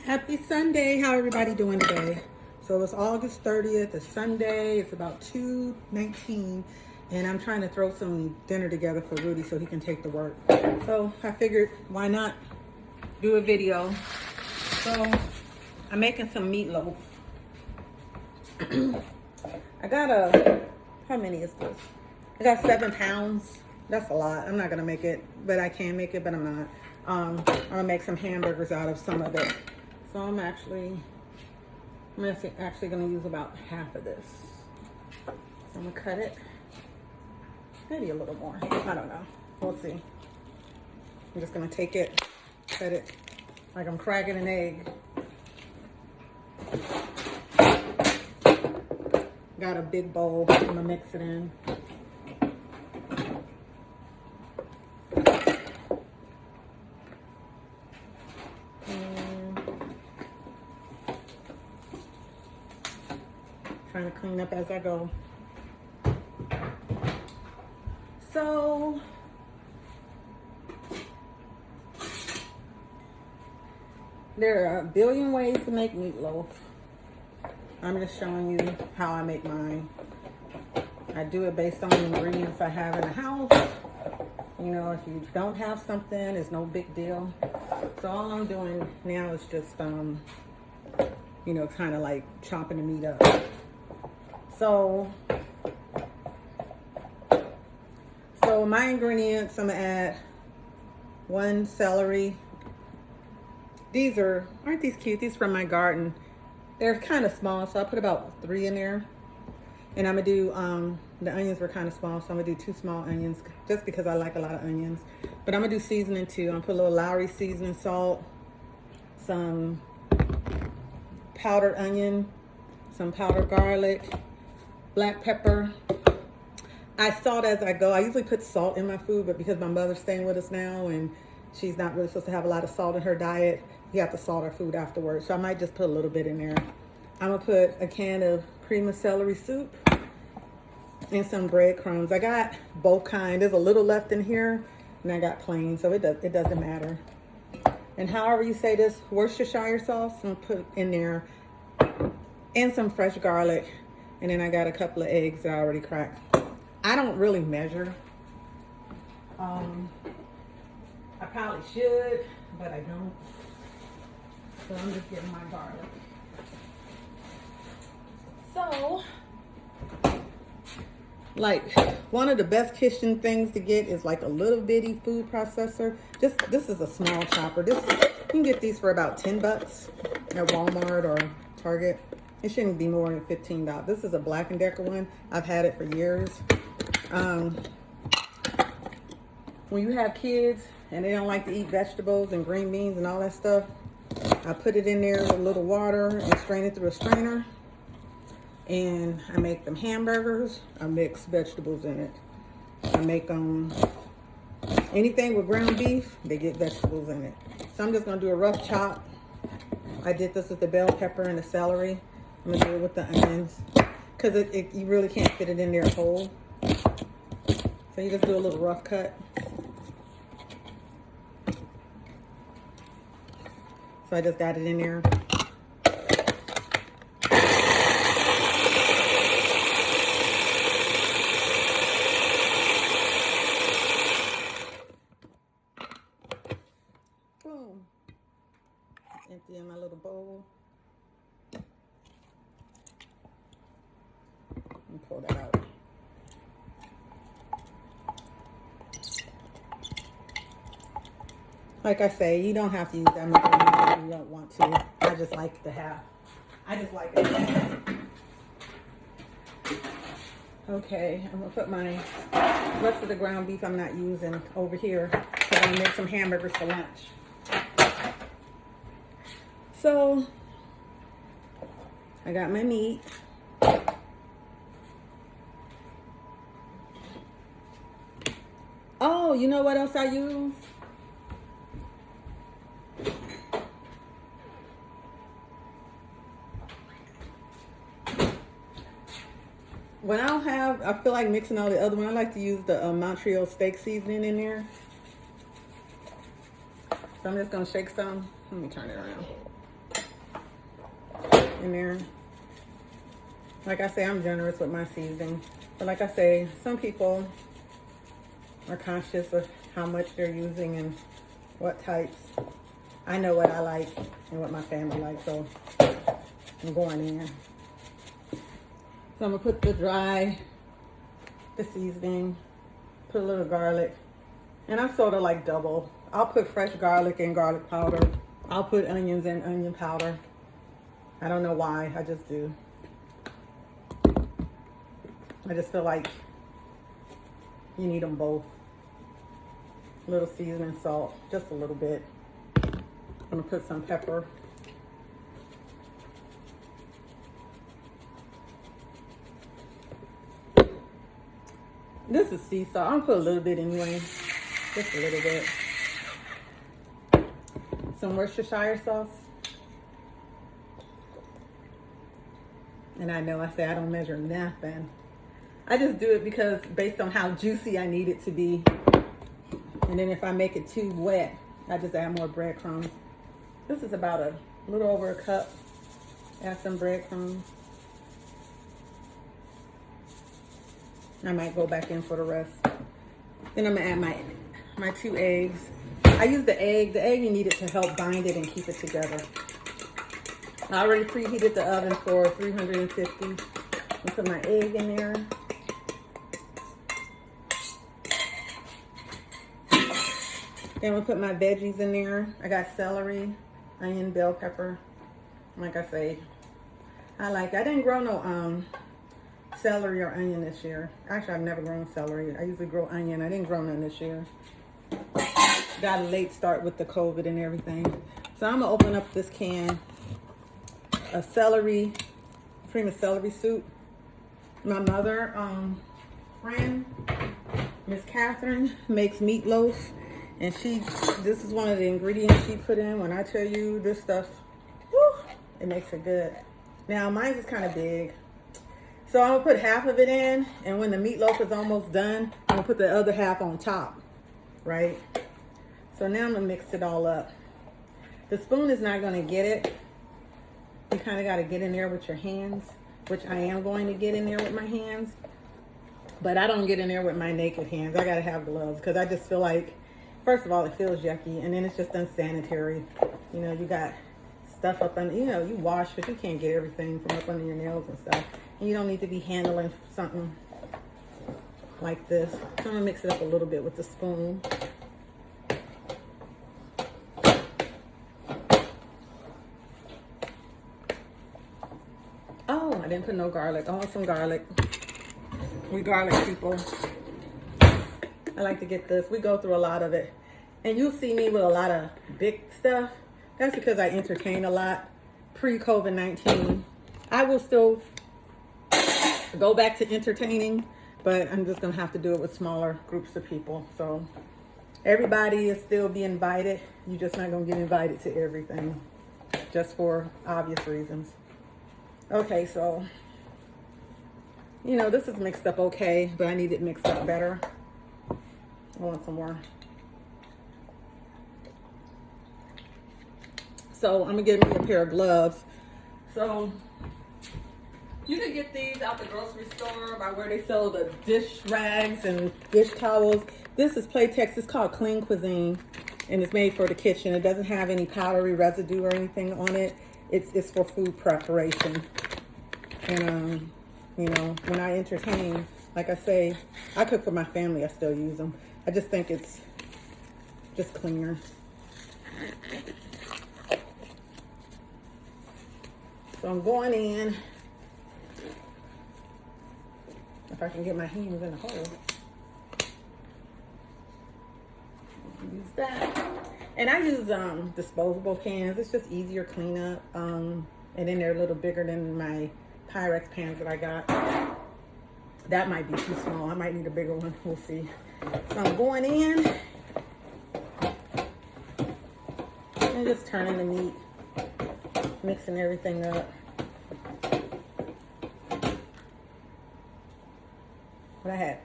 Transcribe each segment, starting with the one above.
Happy Sunday. How everybody doing today? So it's August 30th. It's Sunday. It's about 2:19, and I'm trying to throw some dinner together for Rudy so he can take to work. So I figured, why not do a video? So I'm making some meatloaf. I got how many is this? I got 7 pounds. That's a lot. I'm not gonna make it, but I can make it, but I'm not. I'm gonna make some hamburgers out of some of it. So I'm actually gonna use about half of this. So I'm gonna cut it. Maybe a little more. I don't know. We'll see. I'm just gonna take it, cut it like I'm cracking an egg. Got a big bowl. I'm gonna mix it in. Trying to clean up as I go. So there are a billion ways to make meatloaf. I'm just showing you how I make mine. I do it based on the ingredients I have in the house. You know, if you don't have something, it's no big deal. So all I'm doing now is just, you know, kind of like chopping the meat up. So my ingredients, I'm gonna add 1 celery. Aren't these cute? These from my garden. They're kind of small, so I put about 3 in there. And I'm gonna do, the onions were kind of small, so I'm gonna do 2 small onions, just because I like a lot of onions. But I'm gonna do seasoning too. I'm gonna put a little Lowry seasoning salt, some powdered onion, some powdered garlic, black pepper. I salt as I go. I usually put salt in my food, but because my mother's staying with us now and she's not really supposed to have a lot of salt in her diet, you have to salt our food afterwards. So I might just put a little bit in there. I'm gonna put a can of cream of celery soup and some breadcrumbs. I got both kinds. There's a little left in here, and I got plain, so it doesn't matter. And however you say this, Worcestershire sauce, I'm gonna put in there, and some fresh garlic. And then I got a couple of eggs that I already cracked. I don't really measure. I probably should, but I don't. So I'm just getting my garlic. So, like, one of the best kitchen things to get is like a little bitty food processor. This is a small chopper. You can get these for about $10 at Walmart or Target. It shouldn't be more than $15. This is a Black & Decker one. I've had it for years. When you have kids and they don't like to eat vegetables and green beans and all that stuff, I put it in there with a little water and strain it through a strainer. And I make them hamburgers. I mix vegetables in it. I make anything with ground beef, they get vegetables in it. So I'm just gonna do a rough chop. I did this with the bell pepper and the celery. I'm gonna do it with the onions because you really can't fit it in there whole. So you just do a little rough cut. So I just got it in there. Boom. Empty in my little bowl. And pull that out. Like I say, you don't have to use that much if you don't want to. I just like it to have. Okay, I'm gonna put my rest of the ground beef I'm not using over here because I'm gonna make some hamburgers for lunch. So I got my meat. Oh, you know what else I use? When I feel like mixing all the other one, I like to use the Montreal steak seasoning in there. So I'm just gonna shake some. Let me turn it around. in there. Like I say, I'm generous with my seasoning. But like I say, some people are conscious of how much they're using and what types. I know what I like and what my family likes, so I'm going in. So I'm gonna put the seasoning, put a little garlic, and I'm sort of like double. I'll put fresh garlic and garlic powder. I'll put onions and onion powder. I don't know why, I just do. I just feel like you need them both. A little seasoning, salt, just a little bit. I'm gonna put some pepper. This is sea salt. I'm gonna put a little bit anyway, just a little bit. Some Worcestershire sauce. And I know I say I don't measure nothing. I just do it because based on how juicy I need it to be. And then if I make it too wet, I just add more breadcrumbs. This is about a little over a cup. Add some breadcrumbs. I might go back in for the rest. Then I'm gonna add my 2 eggs. I use the egg. The egg, you need it to help bind it and keep it together. I already preheated the oven for 350. I put my egg in there. Then we'll put my veggies in there. I got celery, onion, bell pepper. Like I say, I didn't grow no celery or onion this year. Actually, I've never grown celery. I usually grow onion. I didn't grow none this year. Got a late start with the COVID and everything. So I'm gonna open up this can of cream of celery soup. My mother, friend, Miss Catherine, makes meatloaf. And this is one of the ingredients she put in. When I tell you this stuff, whew, it makes it good. Now, mine is kind of big. So I'm gonna put half of it in, and when the meatloaf is almost done, I'm gonna put the other half on top, right? So now I'm gonna mix it all up. The spoon is not gonna get it. You kind of gotta get in there with your hands, which I am going to get in there with my hands. But I don't get in there with my naked hands. I gotta have gloves, because I just feel like, first of all, it feels yucky, and then it's just unsanitary. You know, you got stuff up under, you know, you wash, but you can't get everything from up under your nails and stuff. And you don't need to be handling something like this. So I'm gonna mix it up a little bit with the spoon. Oh, I didn't put no garlic. I want some garlic. We garlic people. I like to get this. We go through a lot of it. And you'll see me with a lot of big stuff. That's because I entertain a lot pre-COVID-19. I will still go back to entertaining, but I'm just going to have to do it with smaller groups of people. So everybody is still be invited. You're just not going to get invited to everything, just for obvious reasons. Okay, so, you know, this is mixed up okay, but I need it mixed up better. I want some more. So I'm gonna get me a pair of gloves. So you can get these out the grocery store by where they sell the dish rags and dish towels. This is Playtex. It's called Clean Cuisine, and it's made for the kitchen. It doesn't have any powdery residue or anything on it. It's for food preparation. And you know, when I entertain, like I say, I cook for my family. I still use them. I just think it's just cleaner. So I'm going in. If I can get my hands in the hole. Use that. And I use disposable pans. It's just easier cleanup. And then they're a little bigger than my Pyrex pans that I got. That might be too small. I might need a bigger one. We'll see. So I'm going in and just turning the meat, mixing everything up. What I had,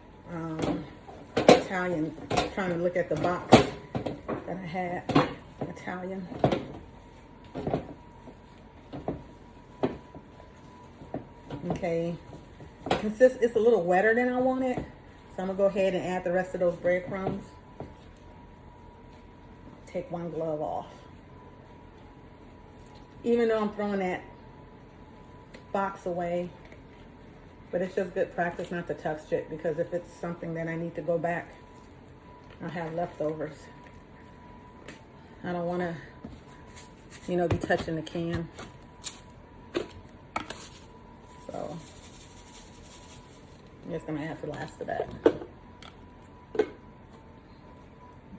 Italian, trying to look at the box that I had, Italian. Okay, it's a little wetter than I want it. So I'm gonna go ahead and add the rest of those breadcrumbs. Take one glove off. Even though I'm throwing that box away, but it's just good practice not to touch it, because if it's something that I need to go back, I'll have leftovers. I don't want to, be touching the can. So I'm just gonna have to last to that.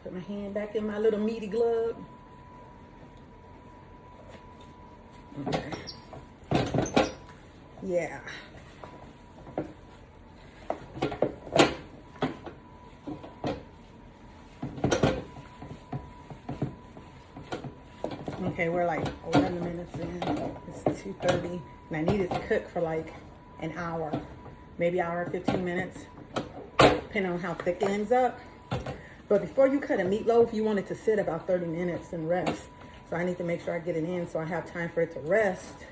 Put my hand back in my little meaty glove. Okay. Yeah. Okay, we're like 11 minutes in. It's 2:30, and I need it to cook for like an hour, maybe hour and 15 minutes, depending on how thick it ends up. But before you cut a meatloaf, you want it to sit about 30 minutes and rest. So I need to make sure I get it in so I have time for it to rest.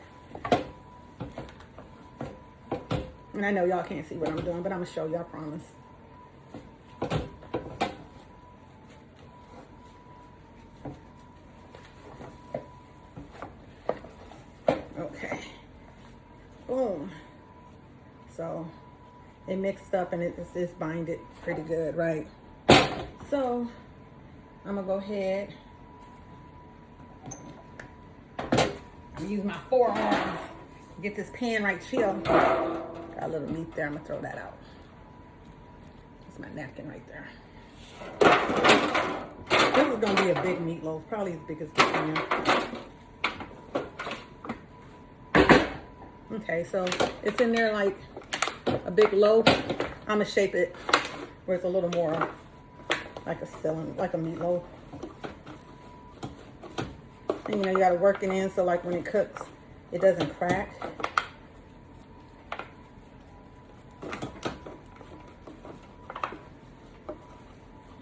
And I know y'all can't see what I'm doing, but I'm gonna show you, I promise. Okay. Boom. So it mixed up and it's binded pretty good, right? So I'm gonna go ahead. I'm gonna use my forearms. Get this pan right chill. Got a little meat there. I'm gonna throw that out. That's my napkin right there. This is gonna be a big meatloaf, probably as big as the pan. Okay, so it's in there like a big loaf. I'm gonna shape it where it's a little more like a cylinder, like a meatloaf. And you gotta work it in so like when it cooks, it doesn't crack.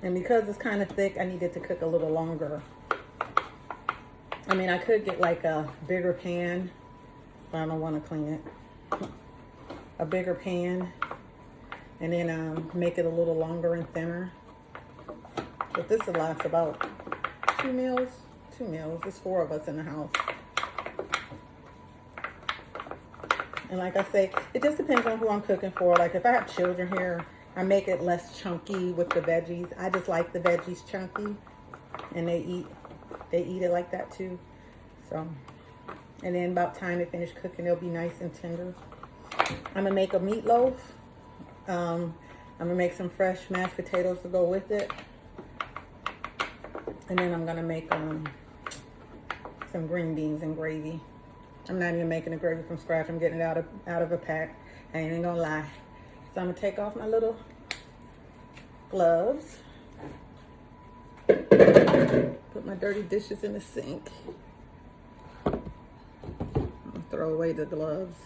And because it's kind of thick, I need it to cook a little longer. I mean, I could get like a bigger pan, but I don't want to clean it. A bigger pan, and then make it a little longer and thinner. But this will last about 2 meals. 2 meals. There's 4 of us in the house. And like I say, it just depends on who I'm cooking for. Like if I have children here, I make it less chunky with the veggies. I just like the veggies chunky, and they eat it like that too. So, and then about time they finish cooking, they'll be nice and tender. I'm gonna make a meatloaf. I'm gonna make some fresh mashed potatoes to go with it, and then I'm gonna make some green beans and gravy. I'm not even making the gravy from scratch. I'm getting it out of a pack. I ain't even gonna lie. So I'm gonna take off my little gloves. Put my dirty dishes in the sink. I'm gonna throw away the gloves.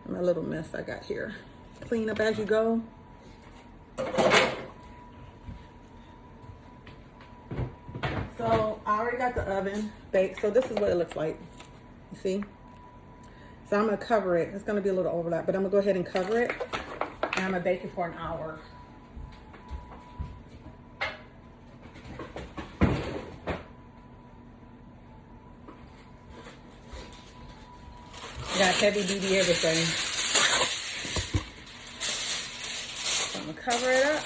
My little mess I got here. Clean up as you go. So I already got the oven baked. So this is what it looks like. You see? So I'm gonna cover it. It's gonna be a little overlap, but I'm gonna go ahead and cover it. And I'm gonna bake it for an hour. Got heavy duty everything. So I'm gonna cover it up.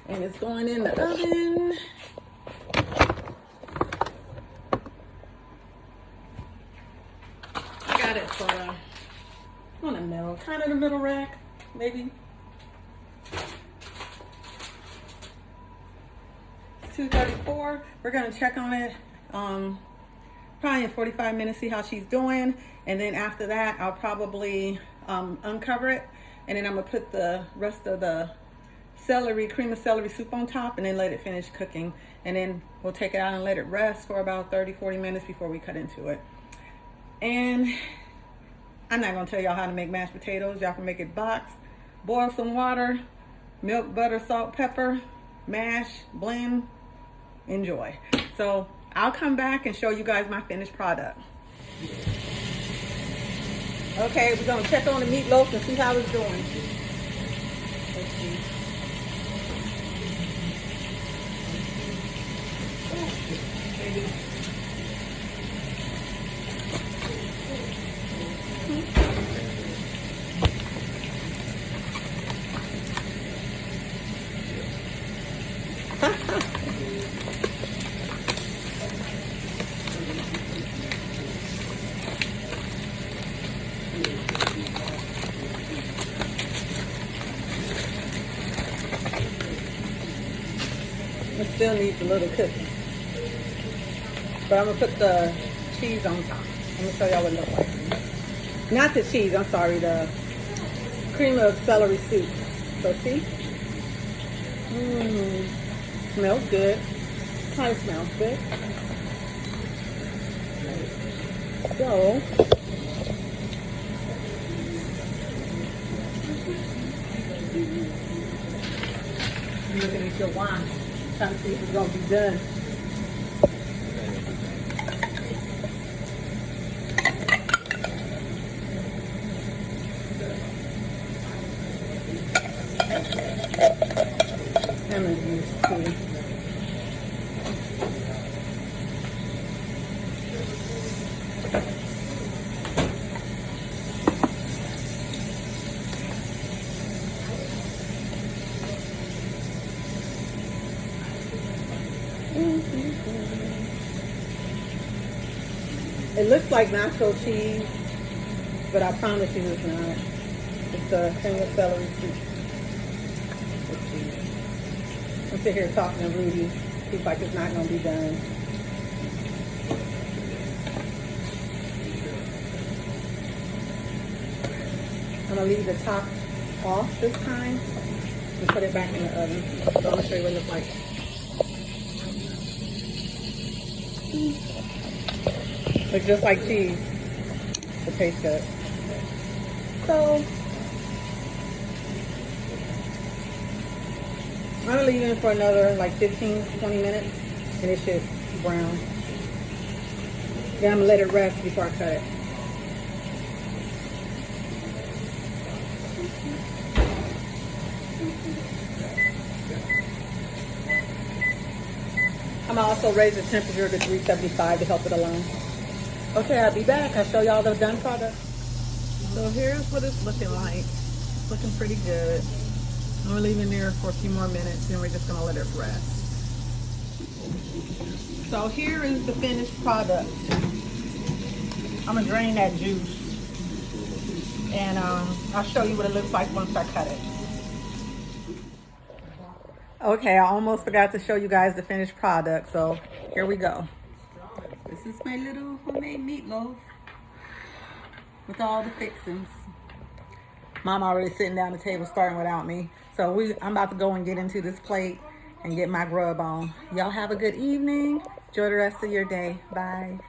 And it's going in the oven. I got it for I don't know, kind of the middle rack, maybe. It's 2:34. We're gonna check on it probably in 45 minutes, see how she's doing. And then after that, I'll probably uncover it. And then I'm gonna put the rest of the cream of celery soup on top, and then let it finish cooking. And then we'll take it out and let it rest for about 30-40 minutes before we cut into it. And I'm not gonna tell y'all how to make mashed potatoes. Y'all can make it box, boil some water, milk, butter, salt, pepper, mash, blend, enjoy. So I'll come back and show you guys my finished product. Okay, we're gonna check on the meatloaf and see how it's doing. Let's see. Maybe. It still needs a little cooking. But I'm gonna put the cheese on top. I'm gonna show y'all what it looks like. Not the cheese, I'm sorry, the cream of celery soup. So see? Smells good. Kind of smells good. So, I'm looking at your wine, trying to see if it's gonna be done. Lemon juice too. It looks like nacho cheese, but I promise you it's not. It's the cream of celery soup. Let's see. I'm sitting here talking to Rudy. He's like, it's not going to be done. I'm going to leave the top off this time and put it back in the oven. So I'm going to show you what it looks like. Looks just like cheese. It tastes good. So I'm gonna leave it for another like 15-20 minutes and it should brown. Then I'm gonna let it rest before I cut it. I'm gonna also raise the temperature to 375 to help it along. Okay, I'll be back. I'll show y'all the done product. So here's what it's looking like. It's looking pretty good. I'm gonna leave it in there for a few more minutes, then we're just gonna let it rest. So here is the finished product. I'm gonna drain that juice, and I'll show you what it looks like once I cut it. Okay, I almost forgot to show you guys the finished product, so here we go. This is my little homemade meatloaf with all the fixings. Mom already sitting down at the table starting without me. So I'm about to go and get into this plate and get my grub on. Y'all have a good evening. Enjoy the rest of your day. Bye.